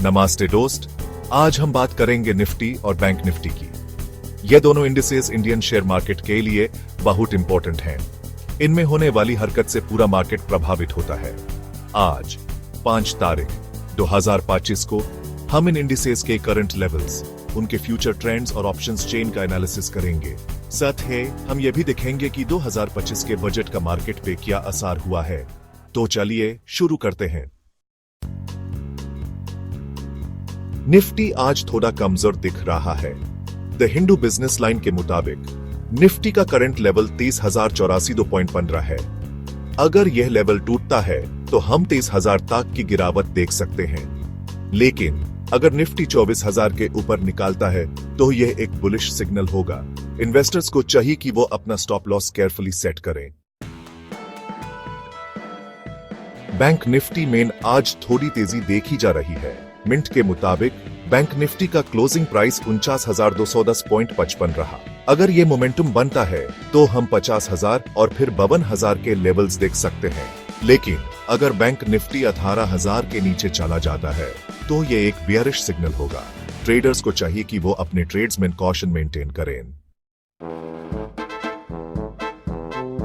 नमस्ते दोस्त, आज हम बात करेंगे निफ्टी और बैंक निफ्टी की। ये दोनों इंडिसेस इंडियन शेयर मार्केट के लिए बहुत इंपॉर्टेंट हैं। इनमें होने वाली हरकत से पूरा मार्केट प्रभावित होता है। आज 5 तारीख 2025 को हम इन इंडिसेस के करंट लेवल्स, उनके फ्यूचर ट्रेंड्स और ऑप्शंस चेन का एनालिसिस करेंगे। साथ ही हम ये भी दिखेंगे कि 2025 के बजट का मार्केट पे क्या असर हुआ है। तो चलिए शुरू करते हैं। निफ्टी आज थोड़ा कमजोर दिख रहा है। द हिंदू बिजनेस लाइन के मुताबिक निफ्टी का करंट लेवल 30,084.15 है। अगर यह लेवल टूटता है तो हम 30,000 तक की गिरावट देख सकते हैं। लेकिन अगर निफ्टी 24,000 के ऊपर निकालता है तो यह एक बुलिश सिग्नल होगा। इन्वेस्टर्स को चाहिए कि वो अपना स्टॉप लॉस केयरफुली सेट करें। बैंक निफ्टी में आज थोड़ी तेजी देखी जा रही है। मिंट के मुताबिक बैंक निफ्टी का क्लोजिंग प्राइस 49,210.55 रहा। अगर ये मोमेंटम बनता है तो हम 50,000 और फिर 52,000 के लेवल्स देख सकते हैं। लेकिन अगर बैंक निफ्टी 18,000 के नीचे चला जाता है तो ये एक बियरिश सिग्नल होगा। ट्रेडर्स को चाहिए कि वो अपने ट्रेड्स में कॉशन मेंटेन करें।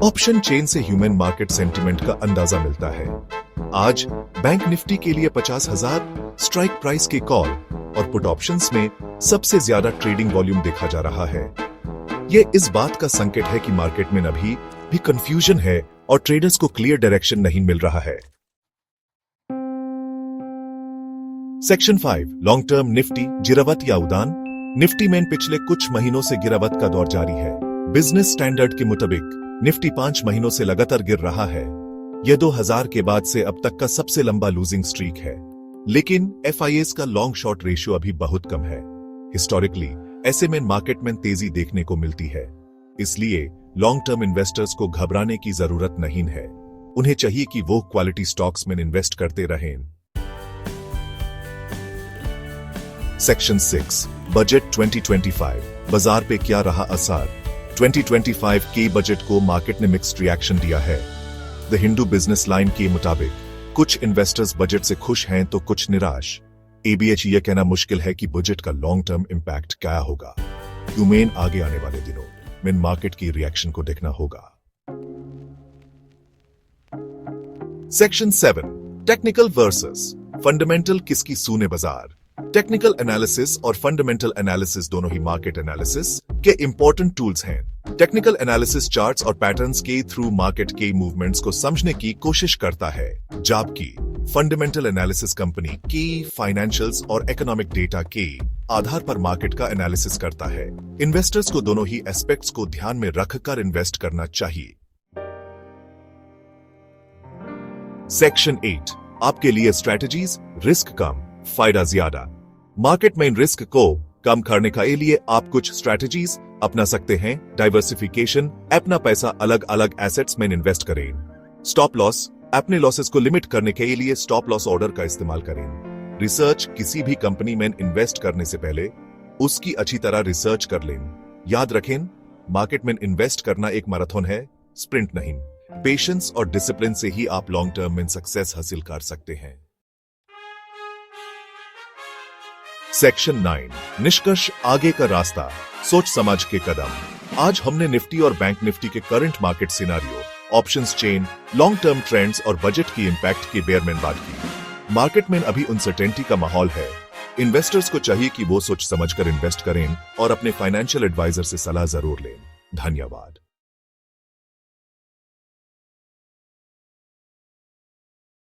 ऑप्शन चेन से ह्यूमन मार्केट सेंटिमेंट का अंदाजा मिलता है। आज बैंक निफ्टी के लिए 50,000 स्ट्राइक प्राइस के कॉल और पुट ऑप्शंस में सबसे ज्यादा ट्रेडिंग वॉल्यूम देखा जा रहा है। यह इस बात का संकेत है कि मार्केट में अभी भी कंफ्यूजन है और ट्रेडर्स को क्लियर डायरेक्शन नहीं मिल रहा है। सेक्शन 5 लॉन्ग टर्म निफ्टी गिरावट या उदान। निफ्टी में पिछले कुछ महीनों से गिरावट का दौर जारी है। बिजनेस स्टैंडर्ड के मुताबिक निफ्टी 5 महीनों से लगातार गिर रहा है। यह 2000 के बाद से अब तक का सबसे लंबा लूजिंग स्ट्रीक है। लेकिन FIAs का लॉन्ग शॉर्ट रेशियो अभी बहुत कम है। हिस्टोरिकली ऐसे में मार्केट में तेजी देखने को मिलती है। इसलिए लॉन्ग टर्म इन्वेस्टर्स को घबराने की जरूरत नहीं है। उन्हें चाहिए कि वो क्वालिटी स्टॉक्स में इन्वेस्ट करते रहें। सेक्शन 6 बजट 2025 बाजार पे क्या रहा असर। 2025 के बजट को मार्केट ने मिक्स्ड रिएक्शन दिया है। द हिंदू बिजनेस लाइन के मुताबिक कुछ इन्वेस्टर्स बजट से खुश हैं तो कुछ निराश। ABH यह कहना मुश्किल है कि बजट का लॉन्ग टर्म इंपैक्ट क्या होगा। ह्यूमेन आगे आने वाले दिनों में मार्केट की रिएक्शन को देखना होगा। सेक्शन 7 टेक्निकल वर्सेस फंडामेंटल किसकी सूने बाजार। टेक्निकल एनालिसिस और फंडामेंटल एनालिसिस दोनों ही मार्केट एनालिसिस के इंपॉर्टेंट टूल्स हैं। टेक्निकल एनालिसिस चार्ट्स और पैटर्न्स के थ्रू मार्केट के मूवमेंट्स को समझने की कोशिश करता है, जबकि फंडामेंटल एनालिसिस कंपनी की फाइनेंशियल्स और इकोनॉमिक डेटा के आधार पर मार्केट का एनालिसिस करता है। इन्वेस्टर्स को दोनों ही एस्पेक्ट्स को ध्यान में रखकर इन्वेस्ट करना चाहिए। सेक्शन 8 आपके लिए स्ट्रेटजीज, रिस्क कम फायदा ज्यादा। मार्केट में रिस्क को कम करने के लिए आप कुछ स्ट्रेटजीज अपना सकते हैं। डाइवर्सिफिकेशन, अपना पैसा अलग अलग एसेट्स में इन्वेस्ट करें। स्टॉप लॉस, अपने लॉसेस को लिमिट करने के लिए स्टॉप लॉस ऑर्डर का इस्तेमाल करें। रिसर्च, किसी भी कंपनी में इन्वेस्ट करने से पहले उसकी अच्छी तरह रिसर्च कर लें। याद रखें, मार्केट में इन्वेस्ट करना एक मैराथन है, स्प्रिंट नहीं। पेशेंस और डिसिप्लिन से ही आप लॉन्ग टर्म में सक्सेस हासिल कर सकते हैं। सेक्शन 9 निष्कर्ष आगे का रास्ता, सोच समझ के कदम। आज हमने निफ्टी और बैंक निफ्टी के current market scenario, options chain, long term trends और बजट की इंपैक्ट के बारे में बात की। मार्केट में अभी अनसर्टेनिटी का माहौल है। इन्वेस्टर्स को चाहिए कि वो सोच समझकर इन्वेस्ट करें और अपने फाइनेंशियल एडवाइजर से सलाह जरूर लें। धन्यवाद।